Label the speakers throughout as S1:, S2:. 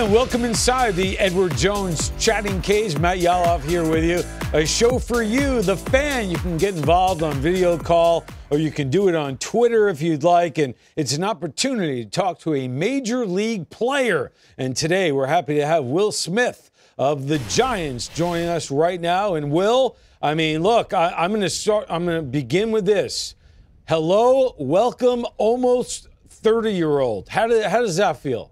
S1: And welcome inside the Edward Jones Chatting Cage. Matt Yaloff here with you. A show for you, the fan. You can get involved on video call, or you can do it on Twitter if you'd like. And it's an opportunity to talk to a major league player. And today we're happy to have Will Smith of the Giants joining us right now. And Will, I mean, look, I'm going to begin with this. Hello, welcome, almost 30-year-old. How does that feel?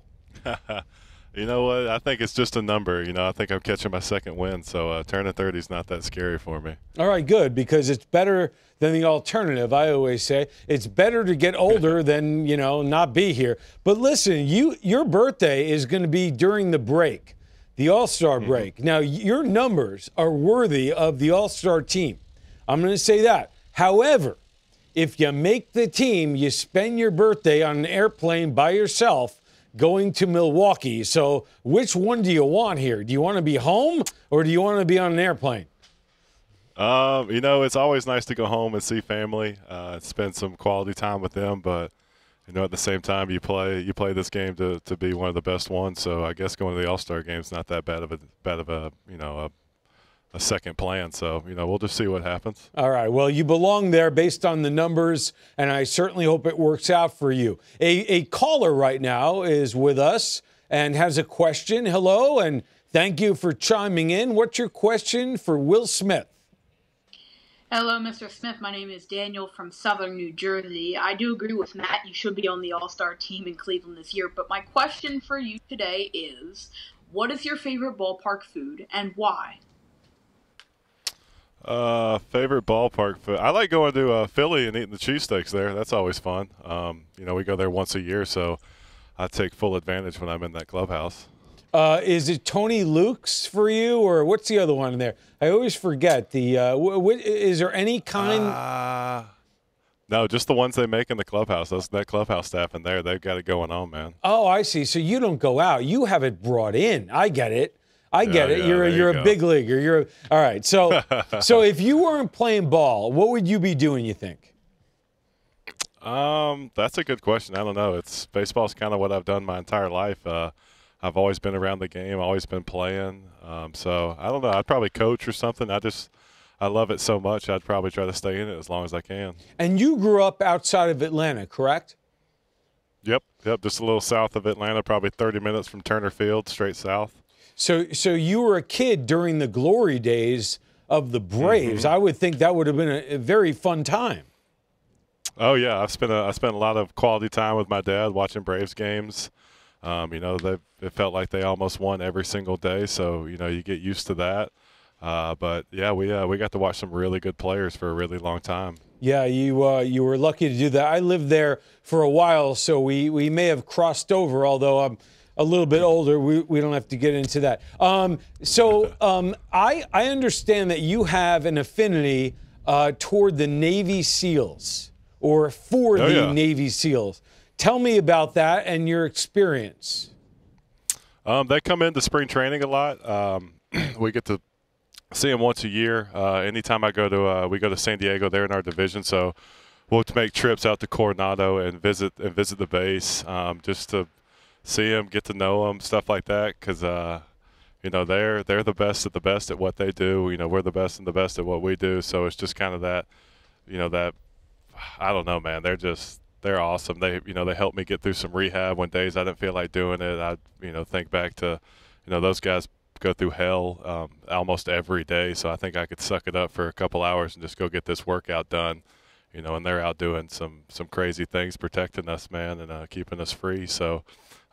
S2: You know what? I think it's just a number. You know, I think I'm catching my second win, so turning 30 is not that scary for me.
S1: All right, good, because it's better than the alternative. I always say it's better to get older than, not be here. But listen, your birthday is going to be during the break, the All-Star break. Now, your numbers are worthy of the All-Star team. I'm going to say that. However, if you make the team, you spend your birthday on an airplane by yourself going to Milwaukee. So which one do you want here? Do you want to be home or do you want to be on an airplane?
S2: It's always nice to go home and see family, spend some quality time with them. But, at the same time, you play this game to be one of the best ones. So I guess going to the All-Star game is not that bad of a second plan. So, we'll just see what happens.
S1: All right. Well, you belong there based on the numbers, and I certainly hope it works out for you. A caller right now is with us and has a question. Hello, and thank you for chiming in. What's your question for Will Smith?
S3: Hello, Mr. Smith. My name is Daniel from Southern New Jersey. I do agree with Matt. You should be on the All-Star team in Cleveland this year. But my question for you today is, what is your favorite ballpark food and why?
S2: Favorite ballpark food. I like going to Philly and eating the cheesesteaks there. That's always fun. We go there once a year, so I take full advantage when I'm in that clubhouse.
S1: Is it Tony Luke's for you, or what's the other one in there? I always forget. Is there any kind?
S2: No, just the ones they make in the clubhouse. That clubhouse staff in there, they've got it going on, man.
S1: Oh, I see. So you don't go out. You have it brought in. I get it. I get it.
S2: Yeah,
S1: You're a big leaguer. All right. So if you weren't playing ball, what would you be doing, you think?
S2: That's a good question. I don't know. Baseball's kind of what I've done my entire life. I've always been around the game, always been playing. So I don't know. I'd probably coach or something. I love it so much. I'd probably try to stay in it as long as I can.
S1: And you grew up outside of Atlanta, correct?
S2: Yep. Just a little south of Atlanta, probably 30 minutes from Turner Field, straight south.
S1: So you were a kid during the glory days of the Braves. I would think that would have been a very fun time.
S2: Oh yeah, I spent a lot of quality time with my dad watching Braves games. It felt like they almost won every single day, so you get used to that. But yeah, we got to watch some really good players for a really long time.
S1: Yeah, you were lucky to do that. I lived there for a while, so we may have crossed over. Although I'm a little bit older, we don't have to get into that. I understand that you have an affinity toward the Navy SEALs, or for Navy SEALs. Tell me about that and your experience.
S2: They come into spring training a lot. We get to see them once a year. Anytime we go to San Diego, they're in our division, so we'll make trips out to Coronado and visit the base, just to see them, get to know them, stuff like that, because they're the best at what they do. We're the best and the best at what we do, so it's just kind of that, that, I don't know, man. They're awesome. They helped me get through some rehab when days I didn't feel like doing it. I think back to, those guys go through hell almost every day, so I think I could suck it up for a couple hours and just go get this workout done. And they're out doing some crazy things, protecting us, man, and keeping us free. So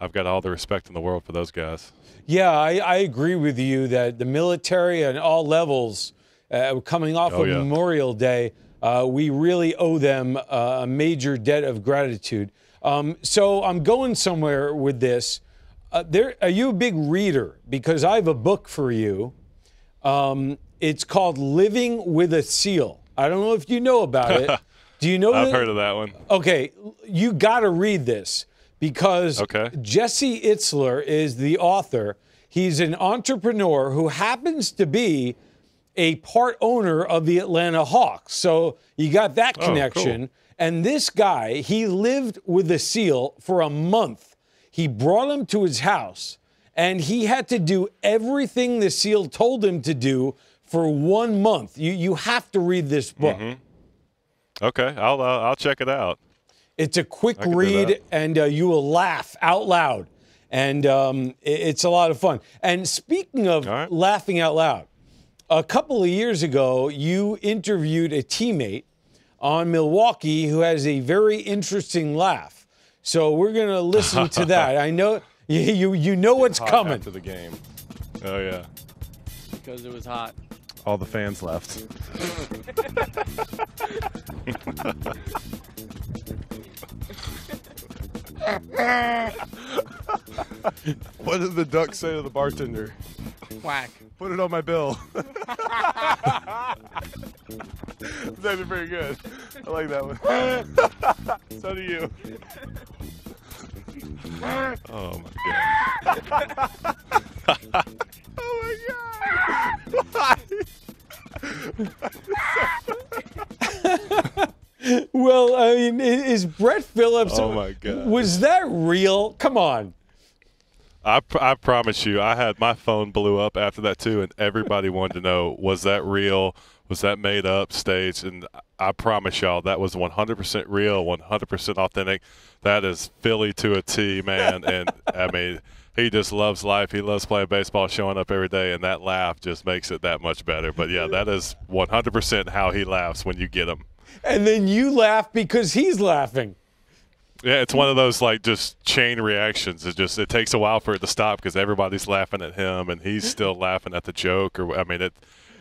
S2: I've got all the respect in the world for those guys. Yeah,
S1: I agree with you that the military at all levels, coming off of Memorial Day, we really owe them a major debt of gratitude. So I'm going somewhere with this. Are you a big reader? Because I have a book for you. It's called Living with a SEAL. I don't know if you know about it. Do you know?
S2: I've heard of that one.
S1: Okay, you got to read this because Jesse Itzler is the author. He's an entrepreneur who happens to be a part owner of the Atlanta Hawks. So you got that connection. Cool. And this guy, he lived with a SEAL for a month. He brought him to his house, and he had to do everything the SEAL told him to do for 1 month. You have to read this book.
S2: Okay, I'll check it out.
S1: It's a quick read, and you will laugh out loud. And it's a lot of fun. And speaking of laughing out loud, a couple of years ago, you interviewed a teammate on Milwaukee who has a very interesting laugh. So we're going to listen to that. I know you know what's coming.
S2: After the game. Oh, yeah.
S4: Because it was hot.
S2: All the fans left. What did the duck say to the bartender?
S4: Quack.
S2: Put it on my bill. That's pretty good. I like that one. So do you. Oh my god. Oh my god.
S1: Well, I mean, is Brett Phillips?
S2: Oh my god.
S1: Was that real? Come on.
S2: I promise you, I had my phone blew up after that too, and everybody wanted to know, was that real? Was that made up, staged? And I promise y'all, that was 100% real, 100% authentic. That is Philly to a T, man. And I mean, he just loves life. He loves playing baseball, showing up every day, and that laugh just makes it that much better. But yeah, that is 100% how he laughs when you get him.
S1: And then you laugh because he's laughing.
S2: Yeah, it's one of those like just chain reactions. It takes a while for it to stop because everybody's laughing at him and he's still laughing at the joke. Or I mean, it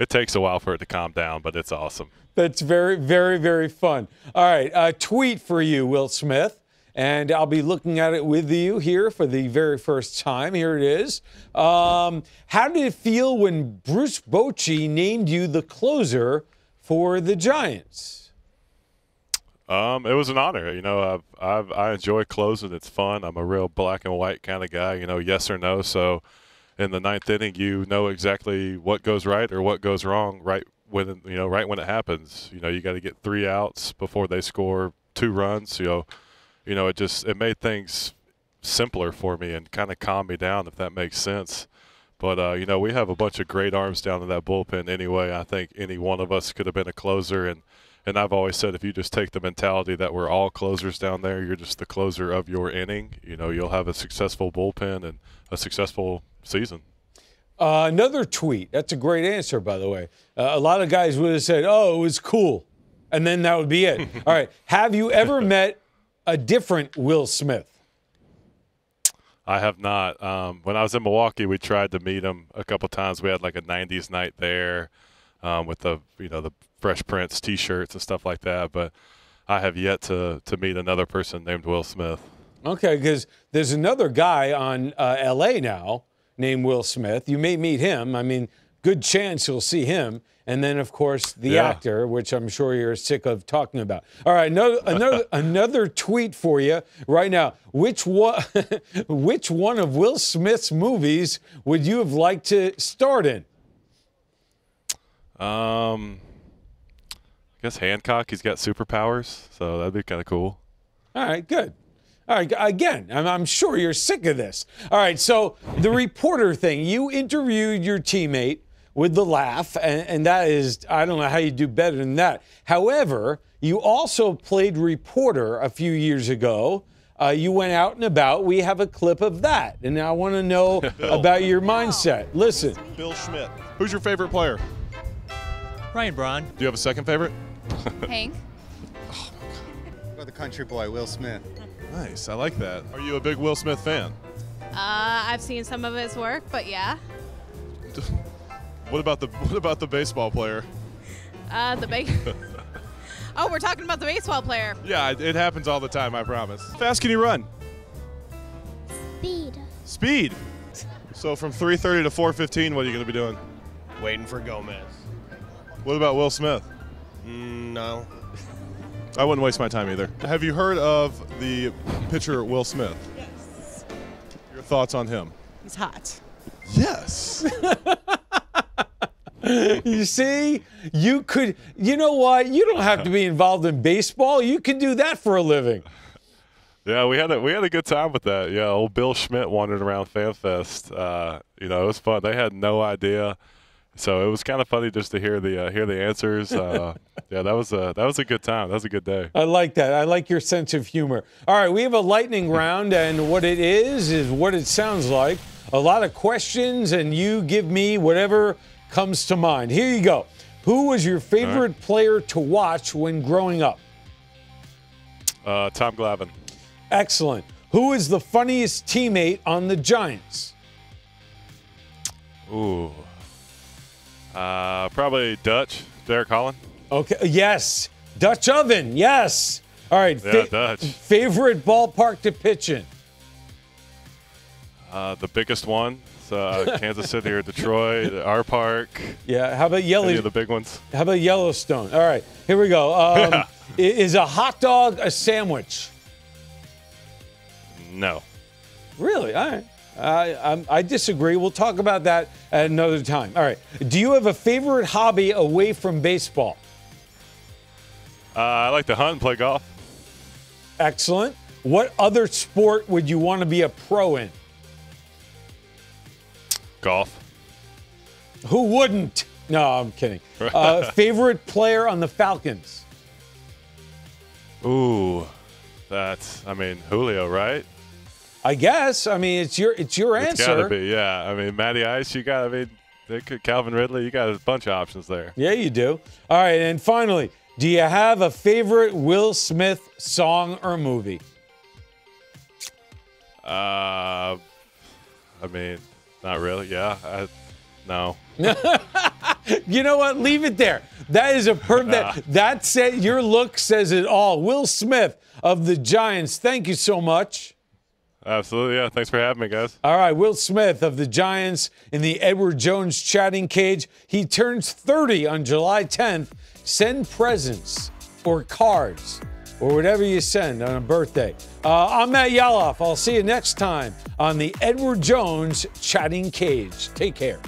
S2: takes a while for it to calm down, but it's awesome. That's
S1: very, very, very fun. All right, a tweet for you, Will Smith, and I'll be looking at it with you here for the very first time. Here it is. How did it feel when Bruce Bochy named you the closer for the Giants?
S2: It was an honor. You know, I enjoy closing. It's fun. I'm a real black and white kind of guy, you know, yes or no. So in the ninth inning, you know exactly what goes right or what goes wrong right when it happens. You know, you got to get 3 outs before they score 2 runs. You know, it made things simpler for me and kind of calmed me down, if that makes sense. But, you know, we have a bunch of great arms down in that bullpen anyway. I think any one of us could have been a closer. And I've always said if you just take the mentality that we're all closers down there, you're just the closer of your inning. You know, you'll have a successful bullpen and a successful season.
S1: Another tweet. That's a great answer, by the way. A lot of guys would have said, oh, it was cool. And then that would be it. All right. Have you ever met a different Will Smith?
S2: I have not. When I was in Milwaukee, we tried to meet him a couple times. We had like a 90s night there with the Fresh Prince T-shirts and stuff like that. But I have yet to meet another person named Will Smith.
S1: Okay, because there's another guy on L.A. now named Will Smith. You may meet him. I mean, good chance you'll see him. And then, of course, the actor, which I'm sure you're sick of talking about. All right, another tweet for you right now. Which one of Will Smith's movies would you have liked to start in?
S2: I guess Hancock. He's got superpowers, so that'd be kind of cool.
S1: All right, good. All right, again, I'm sure you're sick of this. All right, so the reporter thing. You interviewed your teammate with the laugh, and that is, I don't know how you do better than that. However, you also played reporter a few years ago. You went out and about. We have a clip of that, and I want to know about your mindset. Listen.
S5: Bill Schmidt. Who's your favorite player?
S6: Ryan Braun.
S5: Do you have a second favorite?
S7: Hank.
S5: Oh, my God.
S8: The country boy, Will Smith.
S5: Nice. I like that. Are you a big Will Smith fan?
S7: I've seen some of his work, but yeah.
S5: What about the baseball player?
S7: Oh, we're talking about the baseball player.
S5: Yeah, it happens all the time, I promise. How fast can you run? Speed. So from 3:30 to 4:15, what are you going to be doing?
S6: Waiting for Gomez.
S5: What about Will Smith?
S6: No.
S5: I wouldn't waste my time either. Have you heard of the pitcher Will Smith?
S9: Yes.
S5: Your thoughts on him?
S9: He's hot.
S5: Yes.
S1: You see, you know what? You don't have to be involved in baseball. You can do that for a living.
S2: Yeah, we had a good time with that. Yeah, old Bill Schmidt wandering around FanFest. It was fun. They had no idea, so it was kind of funny just to hear the answers. Yeah, that was a good time. That was a good day.
S1: I like that. I like your sense of humor. All right, we have a lightning round, and what it is what it sounds like. A lot of questions, and you give me whatever comes to mind. Here you go. Who was your favorite player to watch when growing up?
S2: Tom Glavine.
S1: Excellent. Who is the funniest teammate on the Giants?
S2: Ooh. Probably Dutch. Derek Holland.
S1: Okay. Yes. Dutch Oven. Yes. All right.
S2: Yeah, Dutch.
S1: Favorite ballpark to pitch in?
S2: The biggest one. Kansas City or Detroit. Our park.
S1: Yeah. How about
S2: Any of the big ones.
S1: How about Yellowstone? All right. Here we go. Is a hot dog a sandwich?
S2: No.
S1: Really? All right. I disagree. We'll talk about that at another time. All right. Do you have a favorite hobby away from baseball?
S2: I like to hunt and play golf.
S1: Excellent. What other sport would you want to be a pro in?
S2: Golf.
S1: Who wouldn't? No, I'm kidding. Favorite player on the Falcons?
S2: Ooh. Julio, right?
S1: I guess. I mean, it's your answer.
S2: It's gotta be, yeah. Matty Ice, Calvin Ridley, you got a bunch of options there.
S1: Yeah, you do. All right, and finally, do you have a favorite Will Smith song or movie?
S2: Not really. Yeah, no.
S1: You know what? Leave it there. That is a perfect. That said, your look says it all. Will Smith of the Giants. Thank you so much.
S2: Absolutely. Yeah. Thanks for having me, guys.
S1: All right, Will Smith of the Giants in the Edward Jones chatting cage. He turns 30 on July 10th. Send presents or cards or whatever you send on a birthday. I'm Matt Yaloff. I'll see you next time on the Edward Jones chatting cage. Take care.